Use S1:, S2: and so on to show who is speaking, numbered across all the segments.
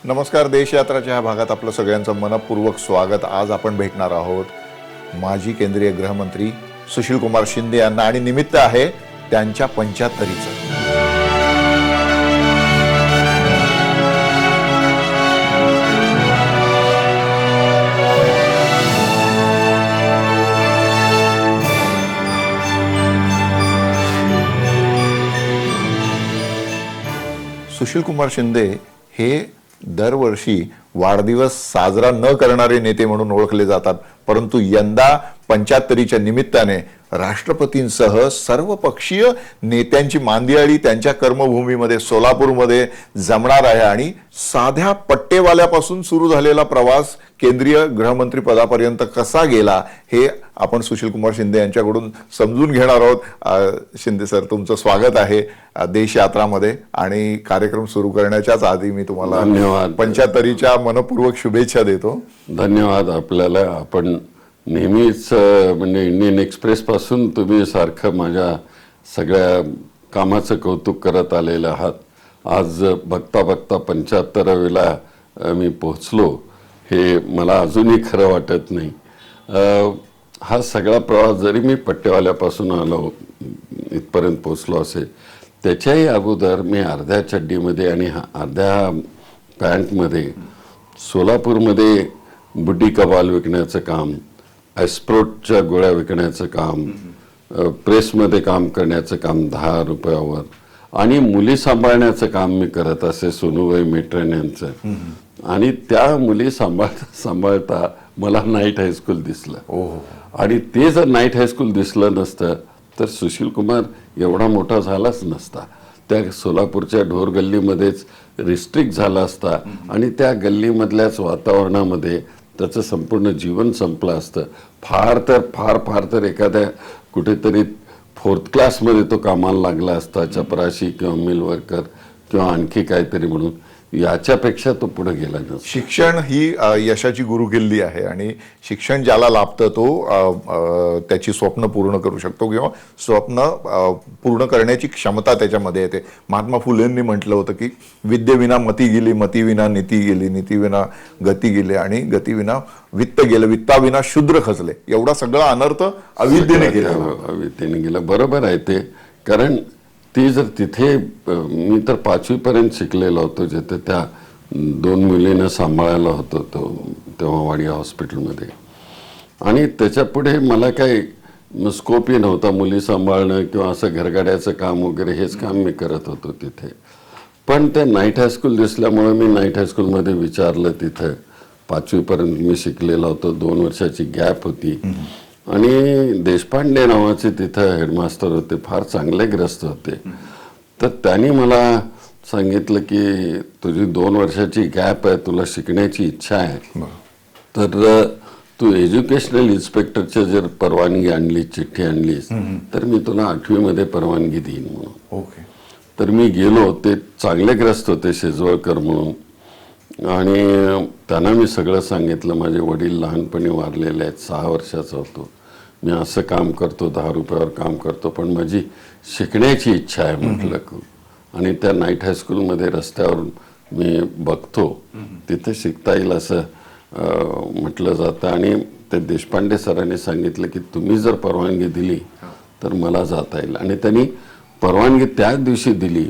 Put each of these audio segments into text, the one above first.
S1: नमस्कार. देशयात्राच्या ह्या भागात आपलं सगळ्यांचं मनपूर्वक स्वागत. आज आपण भेटणार आहोत माजी केंद्रीय गृहमंत्री सुशीलकुमार शिंदे यांना आणि निमित्त आहे त्यांच्या 75चं. सुशीलकुमार शिंदे हे दरवर्षी वाढदिवस साजरा न करणारे नेते म्हणून ओळखले जातात, परंतु यंदा 75च्या निमित्ताने राष्ट्रपतींसह सर्वपक्षीय नेत्यांची मांदियाळी त्यांच्या कर्मभूमीमध्ये सोलापूरमध्ये जमणार आहे. आणि साध्या पट्टेवाल्यापासून सुरू झालेला प्रवास केंद्रीय गृहमंत्री पदापर्यंत कसा गेला हे आपण सुशीलकुमार शिंदे यांच्याकडून समजून घेणार आहोत. शिंदे सर, तुमचं स्वागत आहे देशयात्रामध्ये. आणि कार्यक्रम सुरू करण्याच्याच आधी मी तुम्हाला
S2: धन्यवाद.
S1: 75च्या मनपूर्वक शुभेच्छा देतो.
S2: धन्यवाद. आपल्याला आपण नेहमीच म्हणजे इंडियन एक्सप्रेस पासून तुम्ही सारखं माझ्या सगळ्या कामाचं कौतुक करत आलेलं आहात. आज बघता बघता 75वेला मी पोहोचलो हे मला अजूनही खरं वाटत नाही. हा सगळा प्रवास जरी मी पट्टेवाल्यापासून आलो इथपर्यंत पोहोचलो असेल, त्याच्याही अगोदर मी अर्ध्या चड्डीमध्ये आणि अर्ध्या पॅन्टमध्ये सोलापूरमध्ये बुड्डी कबाल विकण्याचं काम, ॲस्प्रोटच्या गोळ्या विकण्याचं काम, प्रेसमध्ये काम करण्याचं काम 10 रुपयावर, आणि मुली सांभाळण्याचं काम मी करत असे सोनूबाई मेट्रेन यांचं. आणि त्या मुली सांभाळता मला नाईट हायस्कूल दिसलं. आणि ते जर नाईट हायस्कूल दिसलं नसतं तर सुशील कुमार एवढा मोठा झालाच नसता. त्या सोलापूरच्या ढोर गल्लीमध्येच रिस्ट्रिक्ट झाला असता आणि त्या गल्लीमधल्याच वातावरणामध्ये त्याचं संपूर्ण जीवन संपलं असतं. फार तर एखाद्या कुठेतरी 4th क्लासमध्ये तो कामाला लागला असता, चपराशी किंवा मिल वर्कर किंवा आणखी काहीतरी म्हणून. याच्यापेक्षा तो पुढे गेला नसता.
S1: शिक्षण ही यशाची गुरुकिल्ली आहे आणि शिक्षण ज्याला लाभतं तो त्याची स्वप्न पूर्ण करू शकतो किंवा स्वप्न पूर्ण करण्याची क्षमता त्याच्यामध्ये येते. महात्मा फुलेंनी म्हटलं होतं की विद्येविना मती गेली, मतीविना नीती गेली, नीतीविना गती गेली आणि गतीविना वित्त गेलं, वित्ताविना शूद्र खचले. एवढा सगळा अनर्थ अविद्येने गेला.
S2: अविद्येने गेला. बरोबर आहे ते. कारण ती जर तिथे मी तर 5वीपर्यंत शिकलेलो होतो, जिथे त्या 2 मुलींना सांभाळायला होतो तेव्हा वाडिया हॉस्पिटलमध्ये. आणि त्याच्या पुढे मला काही स्कोपही नव्हता मुली सांभाळणं किंवा असं घरगाड्याचं काम वगैरे. हेच काम मी करत होतो तिथे. पण त्या नाईट हायस्कूल दिसल्यामुळे मी नाईट हायस्कूलमध्ये विचारलं. तिथं 5वीपर्यंत मी शिकलेला होतो. 2 वर्षाची गॅप होती. आणि देशपांडे नावाचे तिथं हेडमास्टर होते, फार चांगले ग्रस्त होते. तर त्यांनी मला सांगितलं की तुझी 2 वर्षाची गॅप आहे, तुला शिकण्याची इच्छा आहे, तर तू एज्युकेशनल इन्स्पेक्टरची जर परवानगी आणली, चिठ्ठी आणलीस, तर मी तुला 8वीमध्ये परवानगी देईन म्हणून. तर मी गेलो. ते चांगले ग्रस्त होते, शेजवळकर म्हणून. आणि त्यांना मी सगळं सांगितलं. माझे वडील लहानपणी वारलेले आहेत, 6 वर्षाचा होतो. मी असं काम करतो, 10 रुपयावर काम करतो, पण माझी शिकण्याची इच्छा आहे म्हटलं. आणि त्या नाईट हायस्कूलमध्ये रस्त्यावर मी बघतो तिथे शिकता येईल असं म्हटलं जातं. आणि ते देशपांडे सरांनी सांगितलं की तुम्ही जर परवानगी दिली तर मला जाता येईल. आणि त्यांनी परवानगी त्याच दिवशी दिली.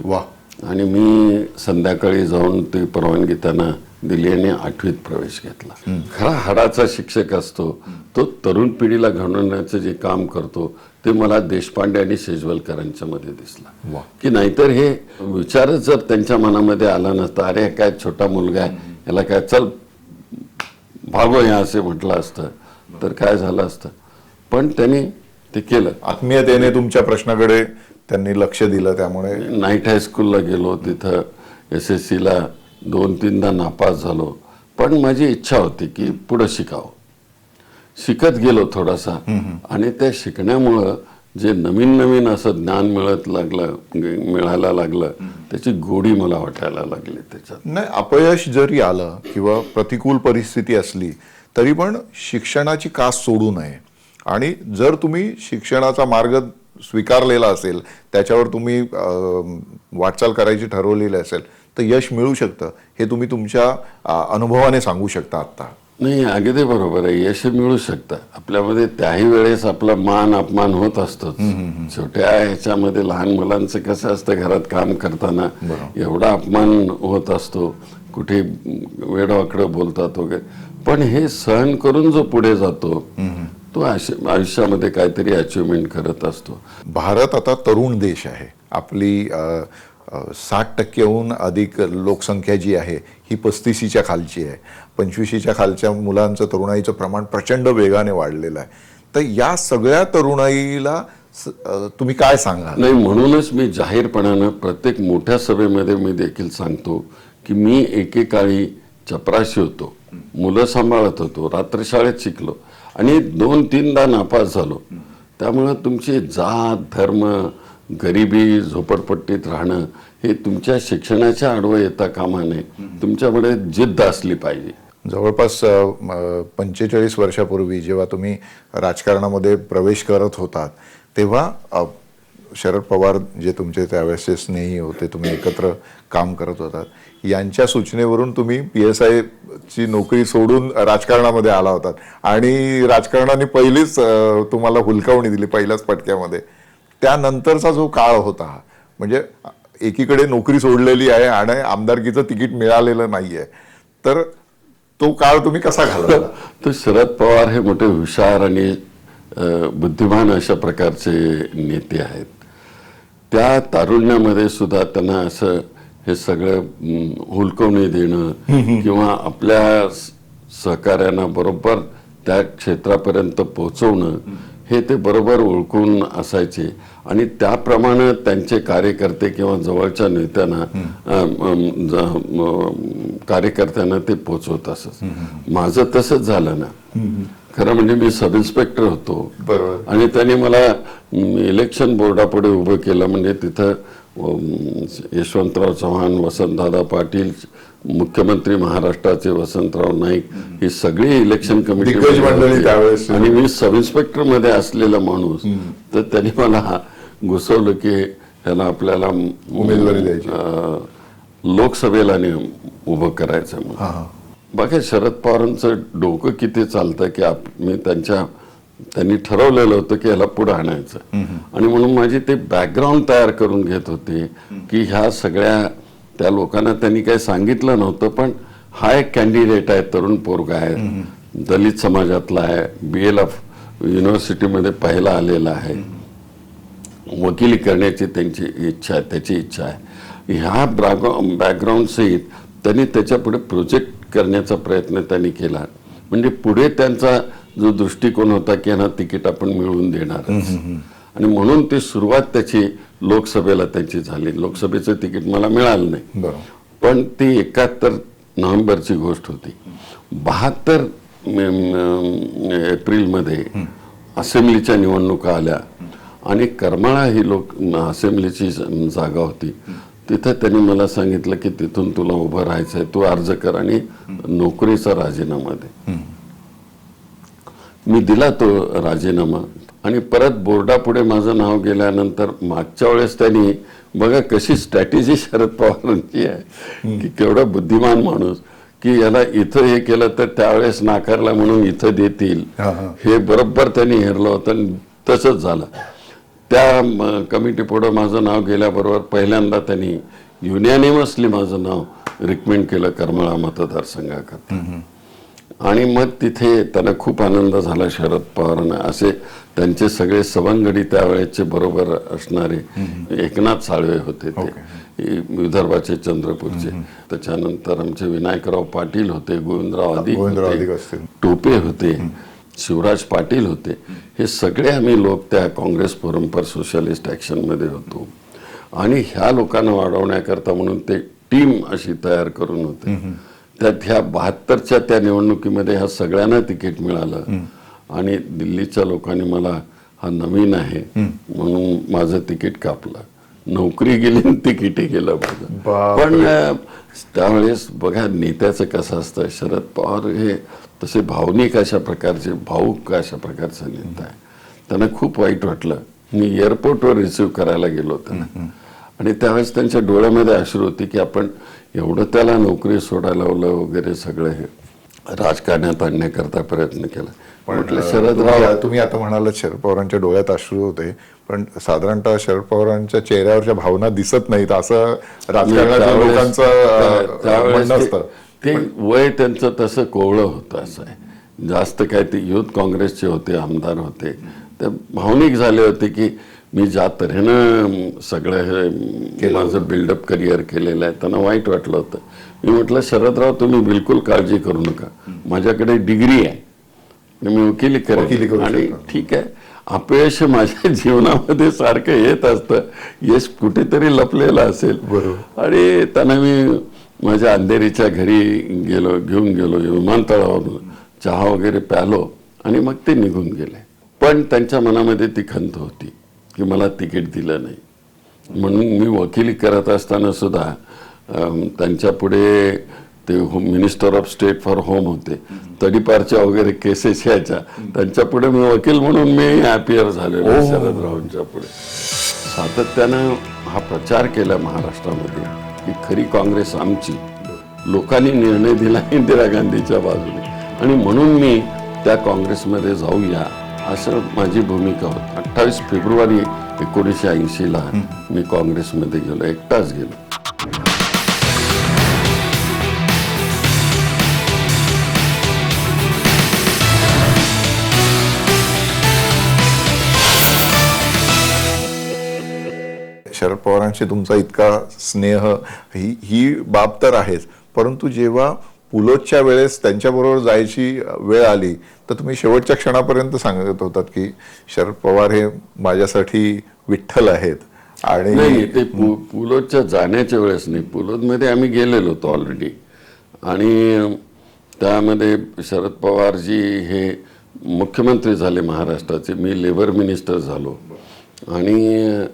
S2: आणि मी संध्याकाळी जाऊन ती परवानगी त्यांना दिली आणि 8वीत प्रवेश घेतला. खरा हाडाचा शिक्षक असतो तो तरुण पिढीला घडवण्याचं जे काम करतो ते मला देशपांडे आणि शेजवलकरांच्या मध्ये दिसला. की नाहीतर हे विचारच जर त्यांच्या मनामध्ये आला नसता, अरे काय छोटा मुलगा आहे, याला काय चल भागो या असे म्हटलं असतं तर काय झालं असतं. पण त्यांनी ते केलं.
S1: आत्मीयतेने तुमच्या प्रश्नाकडे त्यांनी लक्ष दिलं. त्यामुळे
S2: नाईट हायस्कूलला गेलो. तिथं SSCला 2-3दा नापास झालो. पण माझी इच्छा होती की पुढं शिकावं. शिकत गेलो थोडासा. आणि त्या शिकण्यामुळं जे नवीन असं ज्ञान मिळायला लागलं त्याची गोडी मला वाटायला लागली त्याच्यात.
S1: नाही, अपयश जरी आलं किंवा प्रतिकूल परिस्थिती असली तरी पण शिक्षणाची कास सोडू नये. आणि जर तुम्ही शिक्षणाचा मार्ग स्वीकारलेला असेल, त्याच्यावर तुम्ही वाटचाल करायची ठरवलेली असेल, तर यश मिळू शकतं हे तुम्ही तुमच्या अनुभवाने सांगू शकता आता.
S2: नाही, अगदी बरोबर आहे. यश मिळू शकतं आपल्यामध्ये. त्याही वेळेस आपला मान अपमान होत असतोच. छोट्या ह्याच्यामध्ये लहान मुलांचं कसं असतं, घरात काम करताना एवढा अपमान होत असतो, कुठे वेडवाकडं बोलतात वगैरे, पण हे सहन करून जो पुढे जातो तो आयुष्यामध्ये काहीतरी अचिव्हमेंट करत असतो.
S1: भारत आता तरुण देश आहे. आपली 60% अधिक लोकसंख्या जी आहे ही 35च्या खालची आहे. 25च्या खालच्या मुलांचं, तरुणाईचं प्रमाण प्रचंड वेगाने वाढलेलं आहे. तर या सगळ्या तरुणाईला तुम्ही काय सांगाल?
S2: नाही, म्हणूनच मी जाहीरपणानं प्रत्येक मोठ्या सभेमध्ये मी देखील सांगतो की मी एकेकाळी चपराशी होतो, मुलं सांभाळत होतो, रात्रशाळेत शिकलो आणि 2-3दा नापास झालो. त्यामुळं तुमची जात, धर्म, गरिबी, झोपडपट्टीत राहणं हे तुमच्या शिक्षणाच्या आडवं येता कामा नये. तुमच्याकडे जिद्द असली पाहिजे.
S1: जवळपास 45 वर्षापूर्वी जेव्हा तुम्ही राजकारणामध्ये प्रवेश करत होतात तेव्हा शरद पवार जे तुमचे त्यावेळेसचे स्नेही होते, तुम्ही एकत्र काम करत होतात, यांच्या सूचनेवरून तुम्ही PSI ची नोकरी सोडून राजकारणामध्ये आला होतात आणि राजकारणाने पहिलीच तुम्हाला हुलकावणी दिली पहिल्याच पटक्यामध्ये. त्यानंतरचा जो काळ होता म्हणजे एकीकडे नोकरी सोडलेली आहे आणि आमदारकीचं तिकीट मिळालेलं नाहीये, तर तो काळ तुम्ही कसा घालवला?
S2: तर शरद पवार हे मोठे हुशार आणि बुद्धिमान अशा प्रकारचे नेते आहेत. त्या तारुण्यामध्ये सुद्धा त्यांना असं हे सगळं हुलकवणी देणं किंवा आपल्या सहकार्यांना बरोबर त्या क्षेत्रापर्यंत पोहोचवणं हे ते बरोबर ओळखून असायचे आणि त्याप्रमाणे त्यांचे कार्यकर्ते किंवा जवळच्या नेत्यांना कार्यकर्त्यांना ते पोचवत असत. माझं तसंच झालं ना. खरं म्हणजे मी सब इन्स्पेक्टर होतो आणि त्यांनी मला इलेक्शन बोर्डापुढे उभं केलं. म्हणजे तिथं यशवंतराव चव्हाण, वसंतदादा पाटील, मुख्यमंत्री महाराष्ट्राचे वसंतराव नाईक, ही सगळी इलेक्शन कमिटी
S1: त्यावेळेस
S2: आणि मी सब इन्स्पेक्टर मध्ये असलेला माणूस. तर त्यांनी मला घुसवलं की ह्याला आपल्याला
S1: उमेदवारी द्यायची,
S2: लोकसभेला उभं करायचं. म्हणून बघा शरद पवारांचं डोकं किती चालतं की मी त्यांनी ठरवलेलं होतं की ह्याला पुढे आणायचं आणि म्हणून माझी ते बॅकग्राऊंड तयार करून घेत होते की ह्या सगळ्या त्या लोकांना त्यांनी काही सांगितलं नव्हतं, पण हा एक कॅन्डिडेट आहे, तरुण पोरगा आहे, दलित समाजातला आहे, BLF युनिव्हर्सिटीमध्ये पहिला आलेला आहे, वकिली करण्याची त्यांची इच्छा आहे, त्याची इच्छा आहे. ह्या बॅकग्राऊंड सहित त्यांनी त्याच्यापुढे प्रोजेक्ट करण्याचा प्रयत्न त्यांनी केला. म्हणजे पुढे त्यांचा जो दृष्टिकोन होता की यांना तिकीट आपण मिळवून देणार आणि म्हणून ती सुरुवात त्याची लोकसभेला त्यांची झाली. लोकसभेचं तिकीट मला मिळालं नाही, पण ती 71 नोव्हेंबरची गोष्ट होती. 72 एप्रिलमध्ये असेंब्लीच्या निवडणुका आल्या आणि करमाळा ही असेंब्लीची जागा होती. तिथं त्यांनी मला सांगितलं की तिथून तुला उभं राहायचंय, तू अर्ज कर आणि नोकरीचा राजीनामा दे. मी दिला तो राजीनामा आणि परत बोर्डापुढे माझं नाव गेल्यानंतर मागच्या वेळेस त्यांनी बघा कशी स्ट्रॅटेजी शरद पवारांची आहे की केवढा बुद्धिमान माणूस की याला इथं हे केलं तर त्यावेळेस नाकारला म्हणून इथं देतील, हे बरोबर त्यांनी हेरलं होतं आणि तसंच झालं. त्या कमिटी पुढे माझं नाव गेल्याबरोबर पहिल्यांदा त्यांनी युनॅनिमसली माझं नाव रिकमेंड केलं करमाळा मतदारसंघाकरता आणि मग तिथे त्यांना खूप आनंद झाला. शरद पवारांना असे त्यांचे सगळे सवंगडी त्यावेळेचे बरोबर असणारे एकनाथ साळवे होते, ते विदर्भाचे, चंद्रपूरचे. त्याच्यानंतर आमचे विनायकराव पाटील होते, गोविंदराव अधिक होते, टोपे होते, शिवराज पाटील होते. हे सगळे आम्ही लोक त्या काँग्रेस फोरम फॉर सोशलिस्ट ॲक्शनमध्ये होतो आणि ह्या लोकांना वाढवण्याकरता म्हणून ते टीम अशी तयार करून होते. त्यात ह्या 72च्या त्या निवडणुकीमध्ये ह्या सगळ्यांना तिकीट मिळालं आणि दिल्लीच्या लोकांनी मला हा नवीन आहे म्हणून माझं तिकीट कापलं. नोकरी गेली, तिकीटही गेलं माझं. पण त्यावेळेस बघा नेत्याचं कसं असतं. शरद पवार हे तसे भावनिक अशा प्रकारचे, भाऊक अशा प्रकारचा नेता आहे. त्यांना खूप वाईट वाटलं. मी एअरपोर्टवर रिसिव्ह करायला गेलो त्यांना आणि त्यावेळेस त्यांच्या डोळ्यामध्ये अश्रू होती की आपण एवढं त्याला नोकरी सोडायला लावलं वगैरे सगळं हे राजकारणात आणण्याकरता प्रयत्न केला. म्हटलं शरदराव,
S1: तुम्ही आता म्हणालात शरद पवारांच्या डोळ्यात अश्रू होते, पण साधारणतः शरद पवारांच्या चेहऱ्यावरच्या भावना दिसत नाहीत असं राजकारणाच्या लोकांचं म्हणणं असतं.
S2: ते वय त्यांचं तसं कोवळं होतं, असं आहे. जास्त काय ते युथ काँग्रेसचे होते, आमदार होते, ते भावनिक झाले होते की मी ज्या तऱ्हेनं सगळं हे माझं बिल्डअप करिअर केलेलं आहे, त्यांना वाईट वाटलं होतं. मी म्हटलं शरदराव तुम्ही बिलकुल काळजी करू नका, माझ्याकडे डिग्री आहे, मी वकिली करेन आणि ठीक आहे. अपयश माझ्या जीवनामध्ये सारखं येत असतं, यश कुठेतरी लपलेलं असेल. आणि त्यांना मी माझ्या अंधेरीच्या घरी घेऊन गेलो, विमानतळावरून चहा वगैरे प्यालो आणि मग ते निघून गेले. पण त्यांच्या मनामध्ये ती खंत होती की मला तिकीट दिलं नाही. म्हणून मी वकिली करत असताना सुद्धा त्यांच्या पुढे ते minister of state for home होते, तडीपारच्या वगैरे केसेस यायच्या, त्यांच्या पुढे मी वकील म्हणून मी अपियर झालेलो शरदरावांच्या पुढे. सातत्यानं हा प्रचार केला महाराष्ट्रामध्ये की खरी काँग्रेस आमची, लोकांनी निर्णय दिला इंदिरा गांधीच्या बाजूने आणि म्हणून मी त्या काँग्रेसमध्ये जाऊया असं माझी भूमिका होती. 28 फेब्रुवारी 1980ला मी काँग्रेसमध्ये गेलो, एकटाच गेलो.
S1: शरद पवारांशी तुमचा इतका स्नेह, ही बाब तर आहेच, परंतु जेव्हा पुलोच्या वेळेस त्यांच्याबरोबर जायची वेळ आली तर तुम्ही शेवटच्या क्षणापर्यंत सांगत होतात की शरद पवार हे माझ्यासाठी विठ्ठल आहेत. आणि
S2: नाही, ते पुलोच्या जाण्याच्या वेळेस नाही, पुलोदमध्ये आम्ही गेलेलो होतो ऑलरेडी. आणि त्यामध्ये शरद पवारजी हे मुख्यमंत्री झाले महाराष्ट्राचे, मी लेबर मिनिस्टर झालो आणि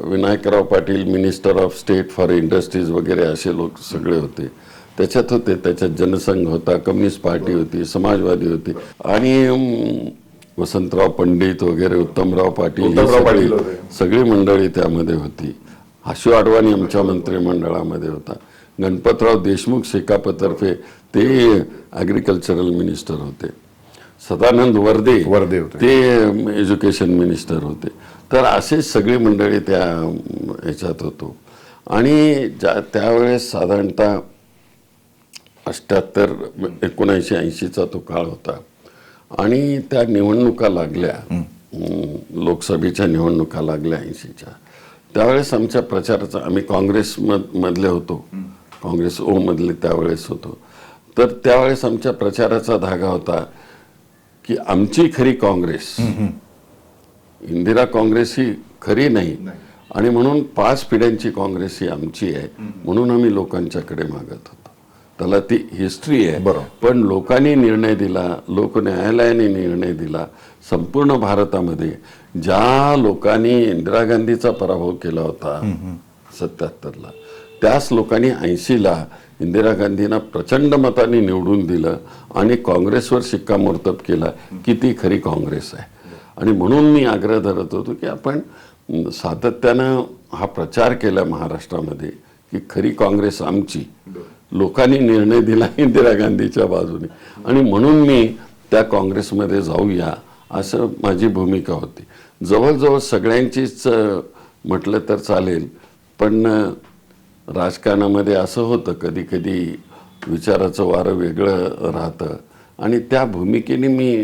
S2: Vinayakrao Patil minister of state for industries वगैरे असे लोक सगळे होते. त्याच्यात होते, त्याच्यात जनसंघ होता, कम्युनिस्ट पार्टी होती, समाजवादी होती आणि वसंतराव पंडित वगैरे, उत्तमराव पाटील, सगळी मंडळी त्यामध्ये होती. आशू आडवाणी आमच्या मंत्रिमंडळामध्ये होता. गणपतराव देशमुख शेकापतर्फे ते ॲग्रिकल्चरल मिनिस्टर होते. सदानंद वर्दे ते एज्युकेशन मिनिस्टर होते. तर असे सगळी मंडळी त्या ह्याच्यात होतो. आणि त्यावेळेस साधारणतः 78, 1980चा तो काळ होता आणि त्या निवडणुका लागल्या, लोकसभेच्या निवडणुका लागल्या 80च्या. त्यावेळेस आमच्या प्रचाराचा, आम्ही काँग्रेस मधले होतो, काँग्रेस ओ मधले त्यावेळेस होतो. तर त्यावेळेस आमच्या प्रचाराचा धागा होता की आमची खरी काँग्रेस, इंदिरा काँग्रेस ही खरी नाही आणि म्हणून 5 पिढ्यांची काँग्रेस ही आमची आहे, म्हणून आम्ही लोकांच्याकडे मागत होतो. त्याला ती हिस्ट्री आहे. पण लोकांनी निर्णय दिला, लोक न्यायालयाने निर्णय दिला. संपूर्ण भारतामध्ये ज्या लोकांनी इंदिरा गांधीचा पराभव केला होता 77ला, त्याच लोकांनी 80ला इंदिरा गांधींना प्रचंड मताने निवडून दिलं आणि काँग्रेसवर शिक्कामोर्तब केला की ती खरी काँग्रेस आहे. आणि म्हणून मी आग्रह धरत होतो की आपण सातत्यानं हा प्रचार केला महाराष्ट्रामध्ये की खरी काँग्रेस आमची, लोकांनी निर्णय दिला इंदिरा गांधीच्या बाजूने आणि म्हणून मी त्या काँग्रेसमध्ये जाऊया असं माझी भूमिका होती. जवळजवळ सगळ्यांचीच म्हटलं तर चालेल, पण राजकारणामध्ये असं होतं कधी कधी विचाराचं वारं वेगळं राहतं आणि त्या भूमिकेने मी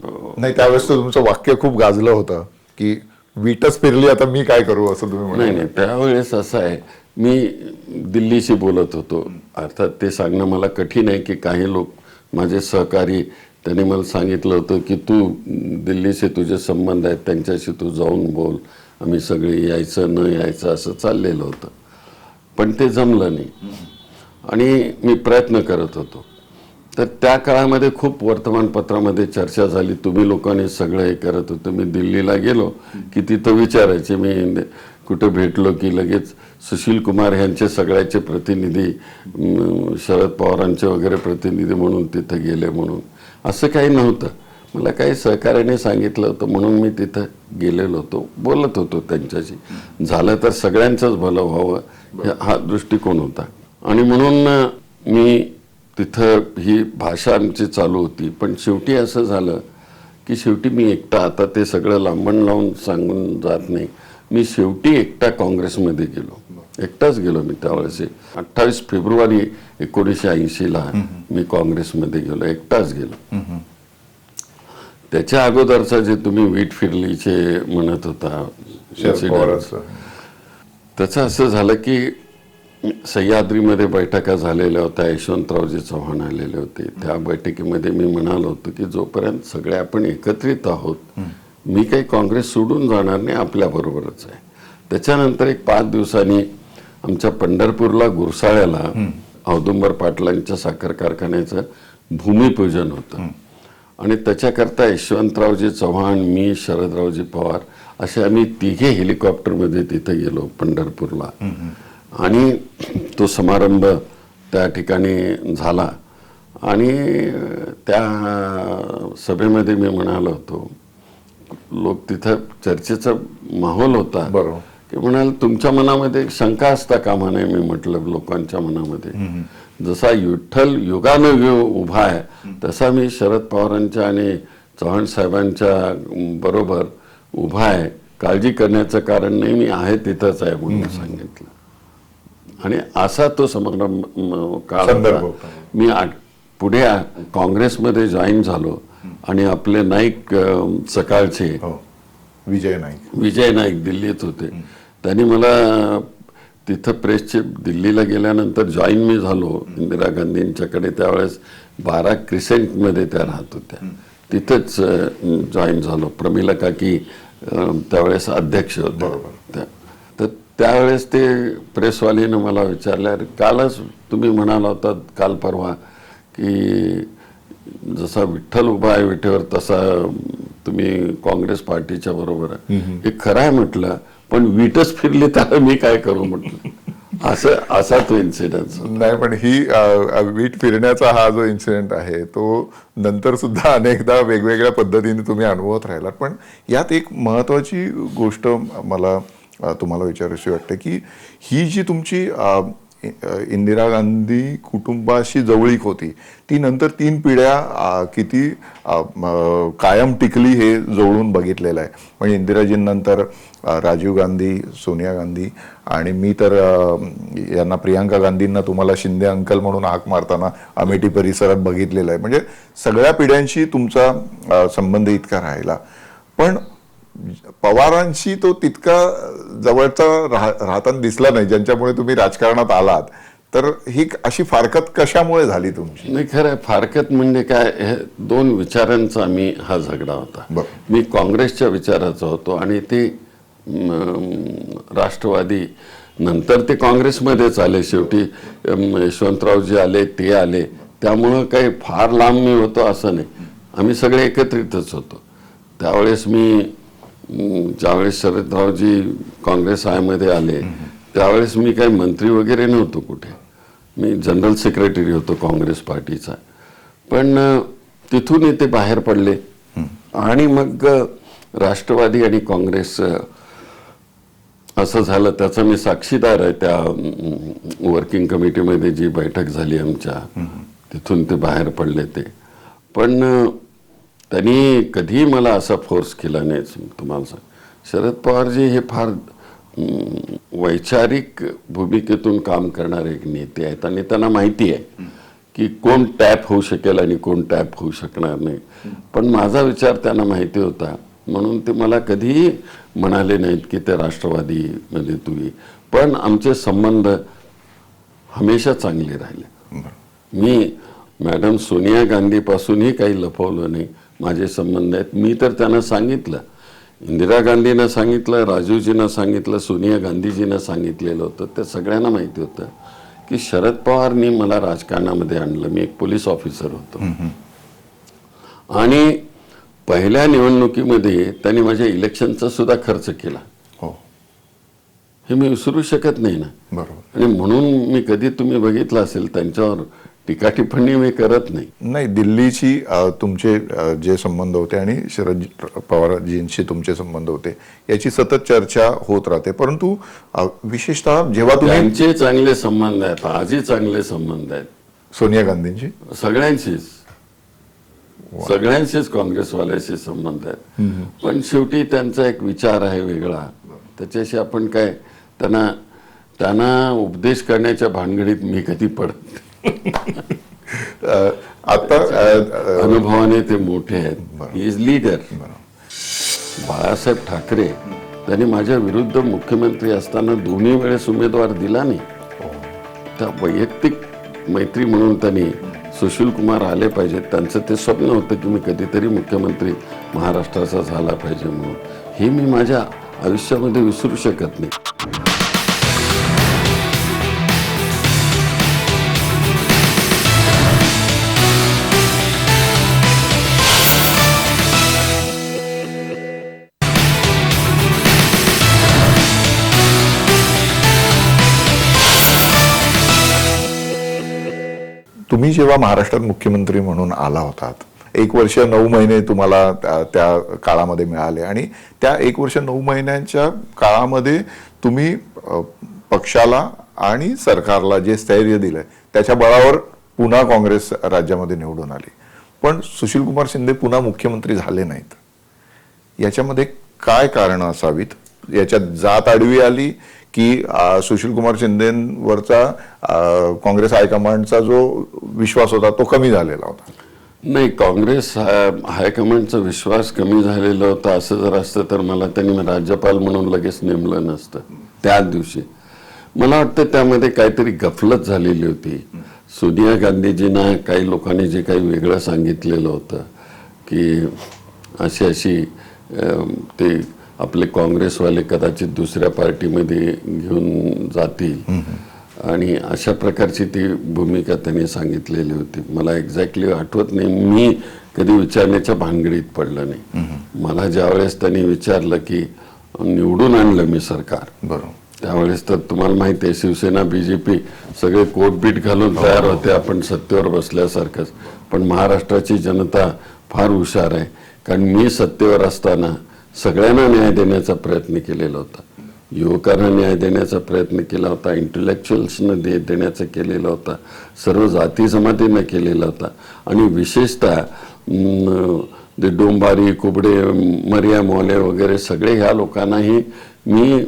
S1: नाही, त्यावेळेस तुमचं वाक्य खूप गाजलं होतं की वीटच फिरली, आता मी काय करू असं तुम्ही.
S2: नाही, त्यावेळेस असं आहे, मी दिल्लीशी बोलत होतो. अर्थात ते सांगणं मला कठीण आहे की काही लोक माझे सहकारी, त्यांनी मला सांगितलं होतं की तू दिल्लीशी तुझे संबंध आहेत, त्यांच्याशी तू जाऊन बोल, आम्ही सगळे यायचं न यायचं असं चाललेलं होतं. पण ते जमलं नाही आणि मी प्रयत्न करत होतो. तर त्या काळामध्ये खूप वर्तमानपत्रामध्ये चर्चा झाली, तुम्ही लोकांनी सगळं हे करत होतं. मी दिल्लीला गेलो की तिथं विचारायचे, मी कुठे भेटलो की लगेच सुशील कुमार यांचे सगळ्याचे प्रतिनिधी, शरद पवारांचे वगैरे प्रतिनिधी म्हणून तिथं गेले म्हणून. असं काही नव्हतं, मला काही सहकार्याने सांगितलं होतं म्हणून मी तिथं गेलेलो होतो, बोलत होतो त्यांच्याशी. झालं तर सगळ्यांचंच भलं व्हावं हा दृष्टिकोन होता. आणि म्हणून मी तिथं ही भाषा आमची चालू होती. पण शेवटी असं झालं की शेवटी मी एकटा, आता ते सगळं लांबण लावून सांगून जात नाही, मी शेवटी एकटा काँग्रेसमध्ये गेलो. एकटाच गेलो मी त्यावेळेस. 28 फेब्रुवारी 1980ला मी काँग्रेसमध्ये गेलो, एकटाच गेलो. त्याच्या अगोदरचा जे तुम्ही वीट फिरलीचे म्हणत होता incident, त्याचं असं झालं की सह्याद्रीमध्ये बैठका झालेल्या होत्या, यशवंतरावजी चव्हाण आलेले होते. त्या बैठकीमध्ये मी म्हणालो होतो की जोपर्यंत सगळे आपण एकत्रित आहोत, मी काही काँग्रेस सोडून जाणार नाही, आपल्याबरोबरच आहे. त्याच्यानंतर एक 5 दिवसांनी आमच्या पंढरपूरला गुरसाळ्याला औदुंबर पाटलांच्या साखर कारखान्याचं भूमिपूजन होतं. आणि त्याच्याकरता यशवंतरावजी चव्हाण, मी, शरदरावजी पवार असे आम्ही तिघे हेलिकॉप्टरमध्ये तिथे गेलो पंढरपूरला. आणि तो समारंभ त्या ठिकाणी झाला. आणि त्या सभेमध्ये मी म्हणालो होतो, लोक तिथं चर्चेचा माहोल होता,
S1: बरोबर,
S2: की म्हणाल तुमच्या मनामध्ये शंका असता कामा नये. मी म्हटलं लोकांच्या मनामध्ये जसा विठ्ठल युगानुयुग उभा आहे तसा मी शरद पवारांच्या आणि चव्हाण साहेबांच्या बरोबर उभा आहे, काळजी करण्याचं कारण नाही, मी आहे तिथंच आहे म्हणून सांगितलं. आणि असा तो समारंभ काळ होता. मी पुढे काँग्रेसमध्ये जॉईन झालो. आणि आपले नाईक सकाळचे विजय नाईक दिल्लीत होते, त्यांनी मला तिथं प्रेसचे दिल्लीला गेल्यानंतर जॉईन मी झालो इंदिरा गांधींच्याकडे. त्यावेळेस 12 क्रिसेंटमध्ये त्या राहत होत्या, तिथंच जॉईन झालो. प्रमिला काकी त्यावेळेस अध्यक्ष होते. तर त्यावेळेस ते प्रेसवालीनं मला विचारलं, कालच तुम्ही म्हणाला होता काल परवा की जसा विठ्ठल उभा आहे विठेवर तसा तुम्ही काँग्रेस पार्टीच्या बरोबर आहे. हे खरं आहे म्हटलं, पण वीटच फिरली त्याला मी काय करू म्हटलं. असा तो इन्सिडेंट
S1: नाही. पण ही वीट फिरण्याचा हा जो इन्सिडेंट आहे तो नंतर सुद्धा अनेकदा वेगवेगळ्या पद्धतीने तुम्ही अनुभवत राहिलात. पण यात एक महत्वाची गोष्ट मला तुम्हाला विचारायची वाटते की ही जी तुमची इंदिरा गांधी कुटुंबाशी जवळीक होती ती नंतर 3 पिढ्या किती कायम टिकली हे जवळून बघितलेलं आहे. म्हणजे इंदिराजींनंतर राजीव गांधी, सोनिया गांधी आणि मी तर यांना प्रियांका गांधींना तुम्हाला शिंदे अंकल म्हणून हाक मारताना अमेठी परिसरात बघितलेलं आहे. म्हणजे सगळ्या पिढ्यांशी तुमचा संबंध इतका राहिला. पण पवारांशी तो तितका जवळचा राहताना दिसला नाही, ज्यांच्यामुळे तुम्ही राजकारणात आलात. तर ही अशी फारकत कशामुळे झाली तुमची?
S2: नाही, खरं फारकत म्हणजे काय, हे 2 विचारांचा आम्ही हा झगडा होता. मी काँग्रेसच्या विचाराचा होतो आणि ते राष्ट्रवादी नंतर ते काँग्रेसमध्येच आले. शेवटी यशवंतरावजी आले, ते आले, त्यामुळं काही फार लांब मी होतो असं नाही, आम्ही सगळे एकत्रितच होतो. त्यावेळेस मी ज्यावेळेस शरदरावजी काँग्रेस आयमध्ये आले त्यावेळेस मी काही मंत्री वगैरे नव्हतो कुठे, मी जनरल सेक्रेटरी होतो काँग्रेस पार्टीचा. पण तिथून ते बाहेर पडले आणि मग राष्ट्रवादी आणि काँग्रेस असं झालं. त्याचा मी साक्षीदार आहे. त्या वर्किंग कमिटीमध्ये जी बैठक झाली आमच्या, तिथून ते बाहेर पडले ते. पण त्यांनी कधीही मला असा फोर्स केला नाही. तुम्हाला सांग, शरद पवारजी हे फार वैचारिक भूमिकेतून काम करणारे एक नेते आहेत आणि त्यांना माहिती आहे की कोण टॅप होऊ शकेल आणि कोण टॅप होऊ शकणार नाही. पण माझा विचार त्यांना माहिती होता म्हणून ते मला कधीही म्हणाले नाहीत की ते राष्ट्रवादीमध्ये तुम्ही. पण आमचे संबंध हमेशा चांगले राहिले. मी मॅडम सोनिया गांधीपासूनही काही लपवलं नाही, माझे संबंध आहेत. मी तर त्यांना सांगितलं, इंदिरा गांधीनं सांगितलं, राजीवजीनं सांगितलं, सोनिया गांधीजीनं सांगितलेलं होतं. ते सगळ्यांना माहिती होतं की शरद पवारनी मला राजकारणामध्ये आणलं. मी एक पोलीस ऑफिसर होतो आणि पहिल्या निवडणुकीमध्ये त्यांनी माझ्या इलेक्शनचा सुद्धा खर्च केला. हे मी विसरू शकत नाही ना.
S1: बरोबर.
S2: आणि म्हणून मी कधी तुम्ही बघितलं असेल त्यांच्यावर टीका टिप्पणी मी करत नाही.
S1: नाही, दिल्लीची तुमचे जे संबंध होते आणि शरद पवारजींशी तुमचे संबंध होते याची सतत चर्चा होत राहते, परंतु विशेषतः जेव्हा तुम्ही
S2: त्यांचे चांगले संबंध आहेत, आजही चांगले संबंध आहेत
S1: सोनिया गांधींची
S2: सगळ्यांशीच काँग्रेसवाल्याशी संबंध आहेत. पण शेवटी त्यांचा एक विचार आहे वेगळा, त्याच्याशी आपण काय त्यांना उपदेश करण्याच्या भानगडीत मी कधी पडत
S1: आता
S2: अनुभवाने ते मोठे आहेत. He is leader. Balasaheb Thackeray त्यांनी माझ्या विरुद्ध मुख्यमंत्री असताना दोन्ही वेळेस उमेदवार दिला नाही. त्या वैयक्तिक मैत्री म्हणून त्यांनी सुशील कुमार आले पाहिजेत, त्यांचं ते स्वप्न होतं की मी कधीतरी मुख्यमंत्री महाराष्ट्राचा झाला पाहिजे म्हणून. हे मी माझ्या आयुष्यामध्ये विसरू शकत नाही.
S1: तुम्ही जेव्हा महाराष्ट्रात मुख्यमंत्री म्हणून आला होतात, 1 वर्ष 9 महिने तुम्हाला त्या काळामध्ये मिळाले आणि त्या 1 वर्ष 9 महिन्यांच्या काळामध्ये तुम्ही पक्षाला आणि सरकारला जे स्थैर्य दिलंय त्याच्या बळावर पुन्हा काँग्रेस राज्यामध्ये निवडून आली. पण सुशील कुमार शिंदे पुन्हा मुख्यमंत्री झाले नाहीत. याच्यामध्ये काय कारणं असावीत? याच्यात जात आडवी आली की सुशील कुमार शिंदेवरचा काँग्रेस हायकमांडचा जो विश्वास होता तो कमी झालेला होता?
S2: नाही, काँग्रेस हायकमांडचा विश्वास कमी झालेला होता असं जर असतं तर मला त्यांनी राज्यपाल म्हणून लगेच नेमलं नसतं त्याच दिवशी. मला वाटतं त्यामध्ये काहीतरी गफलत झालेली होती. सोनिया गांधीजींना काही लोकांनी जे काही वेगळं सांगितलेलं होतं की अशी ते आपले काँग्रेसवाले कदाचित दुसऱ्या पार्टीमध्ये घेऊन जातील आणि अशा प्रकारची ती भूमिका त्यांनी सांगितलेली होती. मला एक्झॅक्टली आठवत नाही, मी कधी विचारण्याच्या भानगडीत पडलं नाही. मला ज्यावेळेस त्यांनी विचारलं की निवडून आणलं मी सरकार,
S1: बरोबर,
S2: त्यावेळेस तर तुम्हाला माहिती आहे शिवसेना बीजेपी सगळे कोटबीट घालून तयार होते आपण सत्तेवर बसल्यासारखंच. पण महाराष्ट्राची जनता फार हुशार आहे, कारण मी सत्तेवर असताना सगळ्यांना न्याय देण्याचा प्रयत्न केलेला होता. युवकांना न्याय देण्याचा प्रयत्न केला होता, इंटेलेक्च्युअल्सना देण्याचा केलेला होता, सर्व जाती जमातींना केलेला होता आणि विशेषतः ते डोंबारी, कुबडे, मर्या मोले वगैरे सगळे ह्या लोकांनाही मी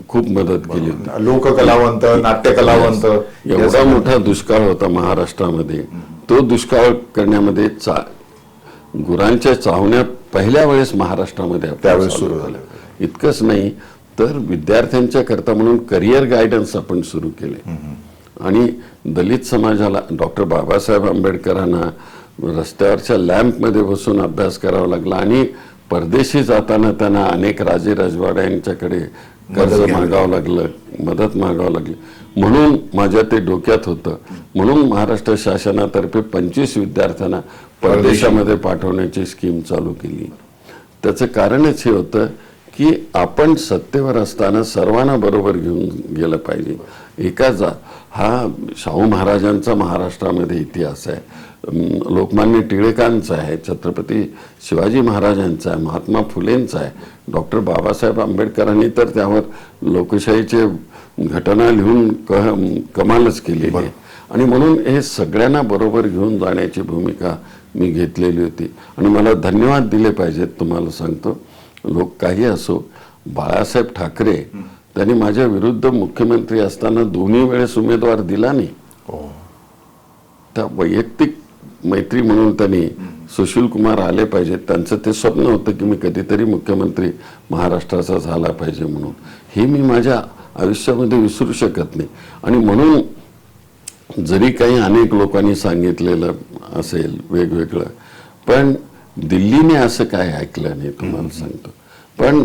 S2: खूप मदत केली होती.
S1: लोककलावंत, नाट्यकलावंत,
S2: एवढा मोठा दुष्काळ होता महाराष्ट्रामध्ये. तो दुष्काळ करण्यामध्ये गुरांच्या चावण्या पहिल्या वेळेस महाराष्ट्रामध्ये
S1: त्यावेळेस सुरू झालं.
S2: इतकंच नाही तर विद्यार्थ्यांच्या करता म्हणून करिअर गायडन्स आपण सुरू केले आणि दलित समाजाला डॉक्टर बाबासाहेब आंबेडकरांना रस्त्यावरच्या लॅम्पमध्ये बसून अभ्यास करावा लागला आणि परदेशी जाताना त्यांना अनेक राजे राजवाड्यांच्याकडे कर्ज मागावं लागलं, मदत मागावं लागली. म्हणून माझ्या ते डोक्यात होतं, म्हणून महाराष्ट्र शासनातर्फे 25 विद्यार्थ्यांना परदेशामध्ये पाठवण्याची स्कीम चालू केली. त्याचं कारणच हे होतं की आपण सत्तेवर असताना सर्वांना बरोबर घेऊन गेलं पाहिजे. हा शाहू महाराजांचा महाराष्ट्रामध्ये इतिहास आहे, लोकमान्य टिळकांचा आहे, छत्रपती शिवाजी महाराजांचा आहे, महात्मा फुलेंचा आहे, डॉक्टर बाबासाहेब आंबेडकरांनी तर त्यावर लोकशाहीचे घटना लिहून कमालच केलेली आहे. आणि म्हणून हे सगळ्यांना बरोबर घेऊन जाण्याची भूमिका मी घेतलेली होती आणि मला धन्यवाद दिले पाहिजेत. तुम्हाला सांगतो, लोक काही असो, बाळासाहेब ठाकरे त्यांनी माझ्या विरुद्ध मुख्यमंत्री असताना दोन्ही वेळेस उमेदवार दिला नाही. त्या वैयक्तिक मैत्री म्हणून त्यांनी सुशील कुमार आले पाहिजेत, त्यांचं ते स्वप्न होतं की मी कधीतरी मुख्यमंत्री महाराष्ट्राचा झाला पाहिजे म्हणून. हे मी माझ्या आयुष्यामध्ये विसरू शकत नाही. आणि म्हणून जरी काही अनेक लोकांनी सांगितलेलं असेल वेगवेगळं, पण दिल्लीने असं काय ऐकलं नाही तुम्हाला सांगतो. पण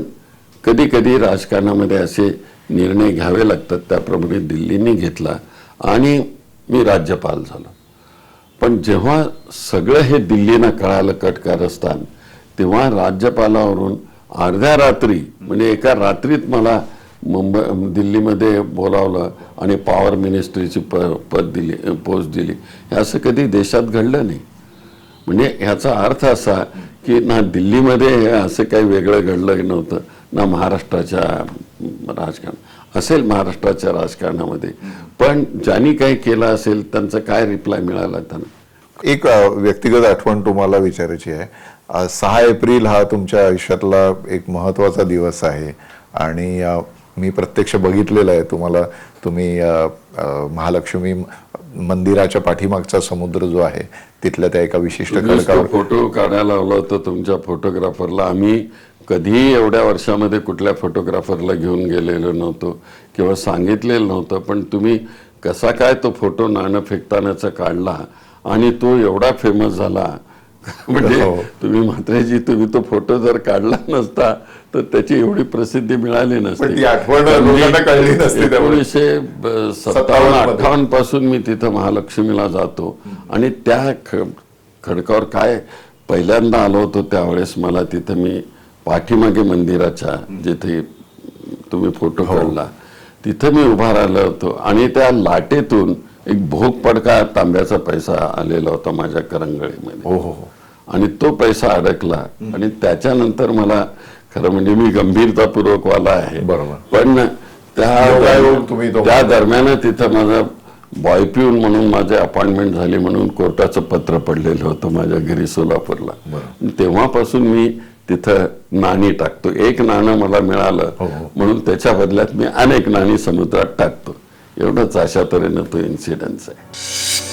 S2: कधी कधी राजकारणामध्ये असे निर्णय घ्यावे लागतात, त्याप्रमाणे दिल्लीने घेतला आणि मी राज्यपाल झालो. पण जेव्हा सगळं हे दिल्लीनं कळालं कटकारस्थान, तेव्हा राज्यपालावरून अर्ध्या रात्री म्हणजे एका रात्रीत मला दिल्लीमध्ये बोलावलं आणि पॉवर मिनिस्ट्रीची पोस्ट दिली. हे असं कधी देशात घडलं नाही. म्हणजे ह्याचा अर्थ असा की ना दिल्लीमध्ये असं काही वेगळं घडलं नव्हतं, ना महाराष्ट्राच्या राजकारण असेल, महाराष्ट्राच्या राजकारणामध्ये, पण ज्यांनी काही केलं असेल त्यांचा काय रिप्लाय मिळाला त्यांना.
S1: एक व्यक्तिगत आठवण तुम्हाला विचारायची आहे. 6 एप्रिल हा तुमच्या आयुष्यातला एक महत्वाचा दिवस आहे आणि मी प्रत्यक्ष बघितलेलं आहे तुम्हाला. तुम्ही महालक्ष्मी मंदिराच्या पाठीमागचा समुद्र जो आहे तिथल्या त्या एका विशिष्ट खडकावर
S2: फोटो काढायला लावला होता तुमच्या फोटोग्राफरला. आम्ही कधीही एवढ्या वर्षामध्ये कुठल्या फोटोग्राफरला घेऊन गेलेलो नव्हतो किंवा सांगितलेलं नव्हतं, पण तुम्ही कसा काय तो फोटो नाणं फेकतानाचा काढला आणि तो एवढा फेमस झाला. म्हणजे तुम्ही म्हात्रेजी, तुम्ही तो फोटो जर काढला नसता तर त्याची एवढी प्रसिद्धी मिळाली नसती. 1957-58 पासून मी तिथं महालक्ष्मीला जातो आणि त्या खडकावर काय पहिल्यांदा आलो होतो त्यावेळेस मला तिथं मी पाठीमागे मंदिराच्या जिथे तुम्ही फोटो काढला तिथं मी उभा राहिलो होतो आणि त्या लाटेतून एक भोग पडका तांब्याचा पैसा आलेला होता माझ्या करंगळीमध्ये. आणि तो पैसा अडकला आणि त्याच्यानंतर मला खरं म्हणजे मी गंभीरतापूर्वक वाला आहे, पण त्या दरम्यान तिथं माझा बॉयप्यून म्हणून माझे अपॉइंटमेंट झाली म्हणून कोर्टाचं पत्र पडलेलं होतं माझ्या घरी सोलापूरला. तेव्हापासून मी तिथं नाणी टाकतो. एक नाणं मला मिळालं म्हणून त्याच्या बदल्यात मी अनेक नाणी समुद्रात टाकतो. एवढंच अशा तऱ्हेनं तो इन्सिडेन्स आहे.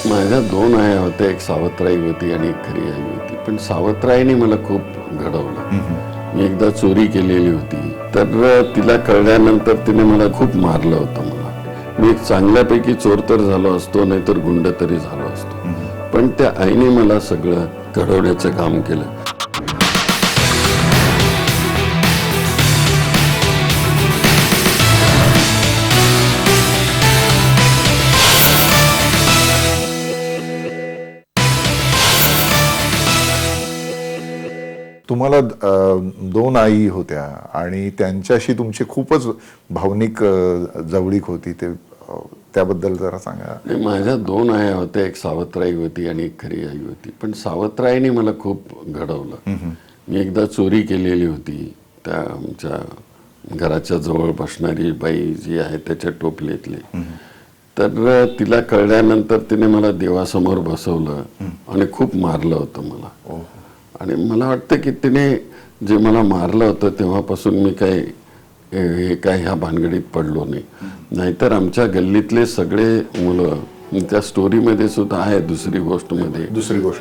S2: माझ्या 2 आया होत्या, एक सावत्राई होती आणि एक खरी आई होती. पण सावत्राईने मला खूप घडवलं. मी एकदा चोरी केलेली होती तर तिला कळल्यानंतर तिने मला खूप मारलं होतं. मी एक चांगल्यापैकी चोर तर झालो असतो, नाहीतर गुंड तरी झालो असतो, पण त्या आईने मला सगळं घडवण्याचं काम केलं.
S1: तुम्हाला 2 आई होत्या आणि त्यांच्याशी तुमची खूपच भावनिक जवळीक होती. त्याबद्दल जरा सांगा.
S2: माझ्या 2 आया होत्या, एक सावत्राई होती आणि एक खरी आई होती. पण सावत्राईने मला खूप घडवलं. मी एकदा चोरी केलेली होती. त्या आमच्या घराच्या जवळ बसणारी बाई जी आहे त्याच्या टोपलीतली, तर तिला कळल्यानंतर तिने मला देवासमोर बसवलं आणि खूप मारलं होतं मला. आणि मला वाटतं की तिने जे मला मारलं होतं तेव्हापासून मी काय ह्या भानगडीत पडलो नाही. नाहीतर आमच्या गल्लीतले सगळे मुलं, त्या स्टोरीमध्ये सुद्धा आहे दुसरी गोष्ट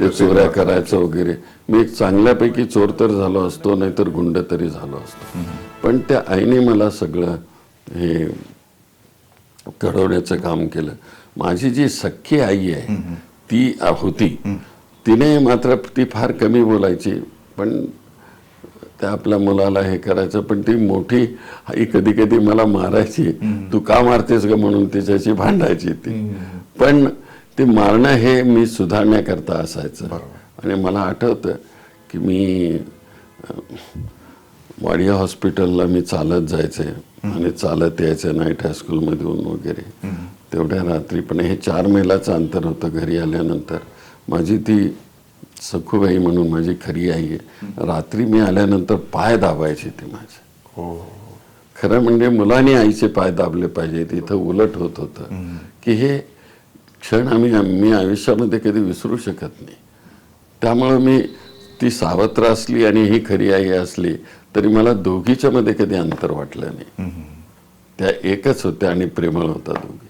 S2: ते चोऱ्या करायचं वगैरे. मी एक चांगल्यापैकी चोर तर झालो असतो, नाहीतर गुंड तरी झालो असतो, पण त्या आईने मला सगळं हे घडवण्याचं काम केलं. माझी जी सख्खी आई आहे ती होती, तिने मात्र ती फार कमी बोलायची, पण त्या आपल्या मुलाला हे करायचं. पण ती मोठी आई कधी कधी मला मारायची, तू का मारतेस ग म्हणून तिच्याशी भांडायची ती. पण ते मारणं हे मी सुधारण्याकरता असायचं. आणि मला आठवतं की मी वाडिया हॉस्पिटलला मी चालत जायचे आणि चालत यायचं नाईट हायस्कूलमधून वगैरे. तेवढ्या रात्री पण हे 4 मैलाचं अंतर होतं घरी आल्यानंतर. माझी ती सखूबाई म्हणून माझी खरी आई आहे, रात्री मी आल्यानंतर पाय दाबायचे ते माझे. खरं म्हणजे मुलांनी आईचे पाय दाबले पाहिजेत. इथं उलट होत होतं की हे क्षण मी आयुष्यामध्ये कधी विसरू शकत नाही. त्यामुळं मी ती सावत्र असली आणि ही खरी आई असली तरी मला दोघीच्या मध्ये कधी अंतर वाटलं नाही. त्या एकच होत्या आणि प्रेमळ होता दोघी.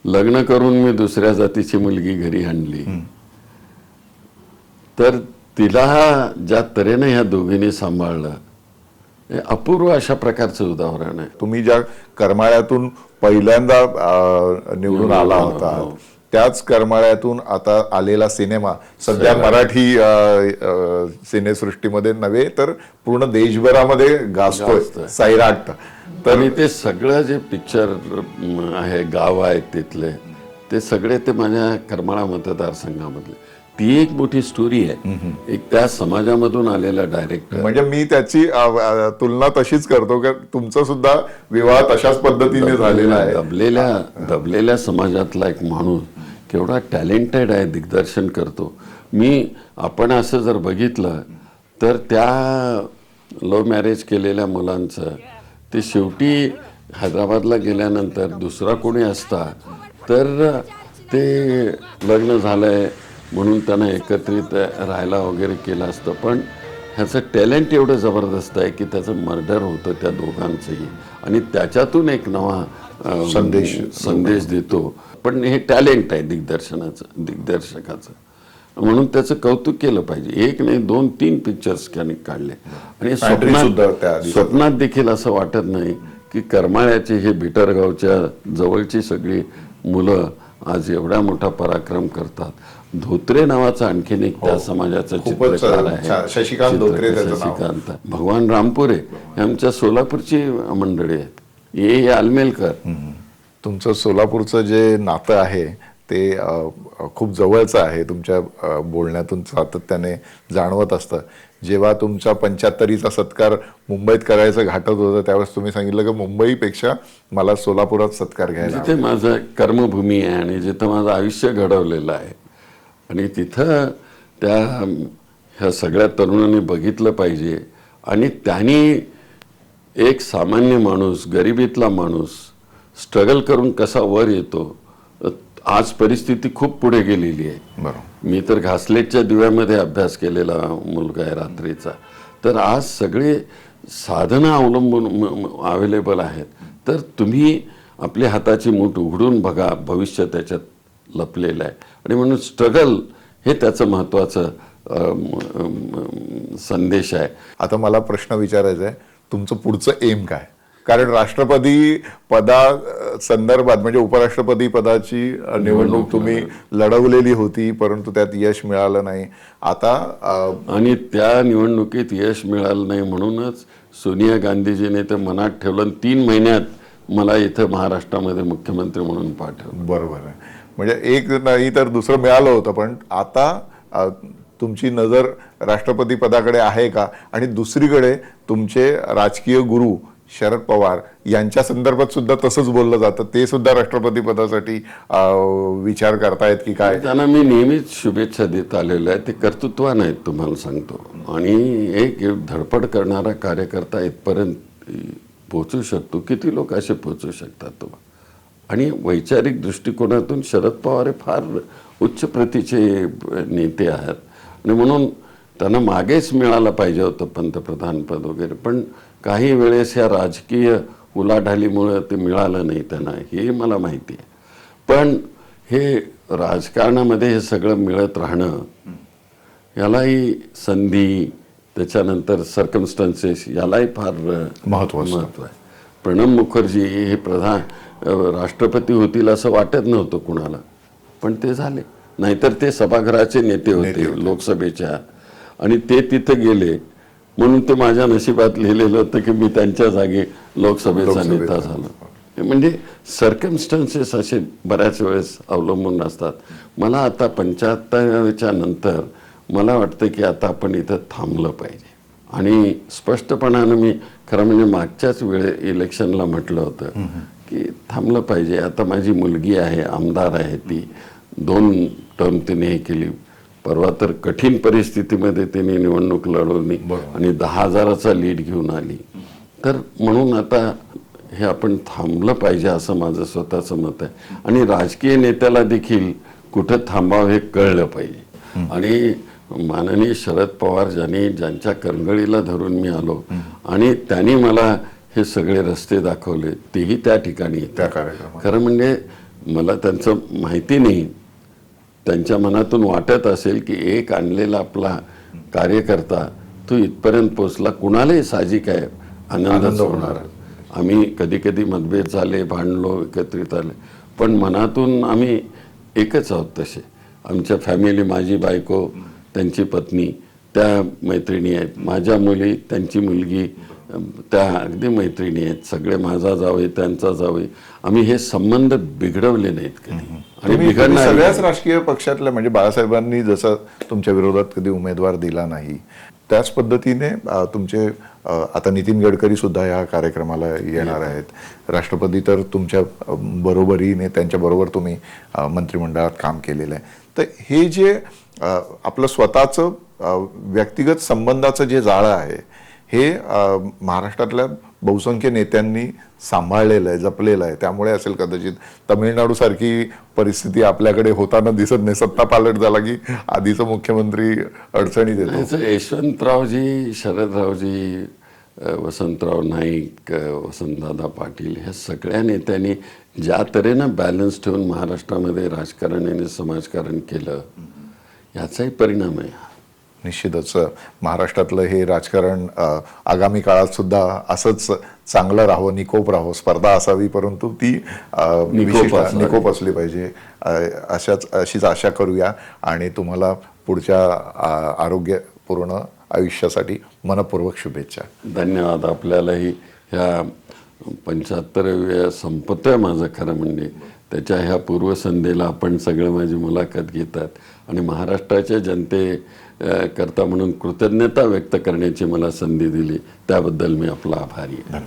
S2: लग्न करून मी दुसऱ्या जातीची मुलगी घरी आणली तर तिला ज्या तऱ्हेने ह्या दोघींनी सांभाळलं, हे अपूर्व अशा प्रकारचं उदाहरण आहे.
S1: तुम्ही ज्या करमाळ्यातून पहिल्यांदा निवडून आला होता त्याच करमाळ्यातून आता आलेला सिनेमा सध्या मराठी सिनेसृष्टीमध्ये नव्हे तर पूर्ण देशभरामध्ये गाजतोय, सैराट.
S2: तर ते सगळं जे पिक्चर आहे, गाव आहेत तिथले, ते सगळे ते माझ्या करमाळा मतदारसंघामधले. ती एक मोठी स्टोरी आहे. एक त्या समाजामधून आलेला डायरेक्टर.
S1: म्हणजे मी त्याची तुलना तशीच करतो की तुमचा सुद्धा विवाह तशाच पद्धतीने झालेला आहे.
S2: दबलेल्या समाजातला एक माणूस केवढा टॅलेंटेड आहे, दिग्दर्शन करतो. आपण असं जर बघितलं तर त्या लव्ह मॅरेज केलेल्या मुलांचं ते शेवटी हैदराबादला गेल्यानंतर दुसरा कोणी असता तर ते लग्न झालंय म्हणून त्यांना एकत्रित राहायला वगैरे केलं असतं. पण ह्याचं टॅलेंट एवढं जबरदस्त आहे की त्याचं मर्डर होतं त्या दोघांचंही, आणि त्याच्यातून एक नवा संदेश देतो. पण हे टॅलेंट आहे दिग्दर्शकाचं, म्हणून त्याचं कौतुक केलं पाहिजे. एक नाही 2-3 पिक्चर्स त्यांनी काढले, आणि स्वप्नात देखील असं वाटत नाही की करमाळ्याचे हे भिटरगावच्या जवळची सगळी मुलं आज एवढा मोठा पराक्रम करतात. धोत्रे नावाचा आणखीन एक त्या समाजाचा चित्रकार आहे, शशिकांत. भगवान रामपुरे हे आमच्या सोलापूरची मंडळी आहेत. हे आलमेलकर.
S1: तुमचं सोलापूरचं जे नातं आहे ते खूप जवळचं आहे, तुमच्या बोलण्यातून सातत्याने जाणवत असतं. जेव्हा तुमचा 75वीचा सत्कार मुंबईत करायचं घाटत होतं त्यावेळेस तुम्ही सांगितलं की मुंबईपेक्षा मला सोलापुरात सत्कार घ्यायला.
S2: जिथे माझं कर्मभूमी आहे आणि जिथं माझं आयुष्य घडवलेलं आहे, आणि तिथं ह्या सगळ्या तरुणांनी बघितलं पाहिजे. आणि त्यांनी एक सामान्य माणूस, गरिबीतला माणूस स्ट्रगल करून कसा वर येतो. आज परिस्थिती खूप पुढे गेलेली आहे.
S1: बरोबर.
S2: मी तर घासलेटच्या दिव्यामध्ये अभ्यास केलेला मुलगा आहे रात्रीचा. तर आज सगळे साधनं अवलंबून अवेलेबल आहेत. तर तुम्ही आपल्या हाताची मूठ उघडून बघा, भविष्य त्याच्यात लपलेलं आहे. आणि म्हणून स्ट्रगल हे त्याचं महत्त्वाचं संदेश आहे.
S1: आता मला प्रश्न विचारायचा आहे, तुमचं पुढचं एम काय? कारण राष्ट्रपती संदर्भात म्हणजे उपराष्ट्रपती पदाची निवडणूक तुम्ही लढवलेली होती, परंतु त्यात यश मिळालं नाही. आता
S2: आणि त्या निवडणुकीत यश मिळालं नाही म्हणूनच सोनिया गांधीजीने ते मनात ठेवलं. 3 महिन्यात मला इथं महाराष्ट्रामध्ये मुख्यमंत्री म्हणून पाठवलं.
S1: बरोबर आहे. म्हणजे एक नाही तर दुसरं मिळालं होतं, पण आता तुमची नजर राष्ट्रपती पदाकडे आहे का? आणि दुसरीकडे तुमचे राजकीय गुरु शरद पवार यांच्या संदर्भात सुद्धा तसंच बोललं जातं, ते सुद्धा राष्ट्रपती पदासाठी विचार करतायत की काय?
S2: त्यांना मी नेहमीच शुभेच्छा देत आलेलो आहे. ते कर्तृत्वान आहेत तुम्हाला सांगतो. आणि एक धडपड करणारा कार्यकर्ता इथपर्यंत पोहोचू शकतो. किती लोक असे पोहोचू शकतात तो? आणि वैचारिक दृष्टिकोनातून शरद पवार हे फार उच्च प्रतीचे नेते आहेत, आणि म्हणून त्यांना मागेच मिळालं पाहिजे होतं पंतप्रधानपद वगैरे. पण काही वेळेस ह्या राजकीय उलाढालीमुळे ते मिळालं नाही त्यांना, हे मला माहिती आहे. पण हे राजकारणामध्ये हे सगळं मिळत राहणं, यालाही संधी, त्याच्यानंतर सर्कमस्टन्सेस, यालाही फार महत्त्व आहे. प्रणब मुखर्जी हे राष्ट्रपती होतील असं वाटत नव्हतं कुणाला, पण ते झाले. नाहीतर ते सभागृहाचे नेते होते लोकसभेच्या, आणि ते तिथे गेले म्हणून ते माझ्या नशिबात लिहिलेलं होतं की मी त्यांच्या जागी लोकसभेचा नेता झालो. म्हणजे सर्कमस्टन्सेस असे बऱ्याच वेळेस अवलंबून असतात. मला आता 75च्या नंतर मला वाटतं की आता आपण इथं थांबलं पाहिजे. आणि स्पष्टपणानं मी खरं म्हणजे मागच्याच इलेक्शनला म्हटलं होतं की थांबलं पाहिजे. आता माझी मुलगी आहे, आमदार आहे, ती 2 टर्म तिने हे केली. परवा तर कठीण परिस्थितीमध्ये तिने निवडणूक लढवली आणि 10,000चा लीड घेऊन आली. तर म्हणून आता हे आपण थांबलं पाहिजे असं माझं स्वतःचं मत आहे. आणि राजकीय नेत्याला देखील कुठं थांबावं हे कळलं पाहिजे. आणि माननीय शरद पवार ज्यांच्या करंगळीला धरून मी आलो आणि त्यांनी मला हे सगळे रस्ते दाखवले, तेही त्या ठिकाणी खरं म्हणजे मला त्यांचं माहिती नाही. त्यांच्या मनातून वाटत असेल की एक आणलेला आपला कार्यकर्ता तो इथपर्यंत पोचला, कुणालाही साहजिक आहे आनंदच होणार. आम्ही कधी कधी मतभेद झाले, भांडलो, एकत्रित आले, पण मनातून आम्ही एकच आहोत. तसे आमच्या फॅमिली, माझी बायको, त्यांची पत्नी, त्या मैत्रिणी आहेत, माझ्या मुली, त्यांची मुलगी, त्या अगदी मैत्रिणी आहेत, सगळे माझा जावई त्यांचा जावई, आम्ही हे संबंध बिघडवले नाहीत कधी आणि
S1: तुम्ही
S2: बिघडणार
S1: सगळ्याच राजकीय पक्षातल्या म्हणजे बाळासाहेबांनी जसं तुमच्या विरोधात कधी उमेदवार दिला नाही त्याच पद्धतीने तुमचे आता नितीन गडकरी सुद्धा या कार्यक्रमाला येणार आहेत. राष्ट्रपती तर तुमच्या बरोबरीने त्यांच्या बरोबर तुम्ही मंत्रिमंडळात काम केलेलं आहे. तर हे जे आपलं स्वतःचं व्यक्तिगत संबंधाचं जे जाळं आहे हे महाराष्ट्रातल्या बहुसंख्य नेत्यांनी सांभाळलेलं आहे, जपलेलं आहे. त्यामुळे असेल कदाचित तमिळनाडू सारखी परिस्थिती आपल्याकडे होताना दिसत नाही. सत्ता पालट झाला की आधीचा मुख्यमंत्री अडचणीत येतो.
S2: यशवंतरावजी, शरदरावजी, वसंतराव नाईक, वसंतदादा पाटील ह्या सगळ्या नेत्यांनी ज्या तऱ्हेनं बॅलन्स ठेवून महाराष्ट्रामध्ये राजकारण आणि समाजकारण केलं याचाही परिणाम आहे.
S1: निश्चितच महाराष्ट्रातलं हे राजकारण आगामी काळात सुद्धा असंच चांगलं राहावं, निकोप राहावं. स्पर्धा असावी परंतु ती निकोप असली पाहिजे अशीच आशा करूया. आणि तुम्हाला पुढच्या आरोग्यपूर्ण आयुष्यासाठी मनपूर्वक शुभेच्छा.
S2: धन्यवाद. आपल्यालाही ह्या 75व्या संपतोय माझं खरं म्हणजे त्याच्या ह्या पूर्वसंध्येला आपण सगळे माझी मुलाखत घेतात आणि महाराष्ट्राच्या करता म्हणून कृतज्ञता व्यक्त करण्याची मला संधी दिली त्याबद्दल मी आपला आभारी आहे.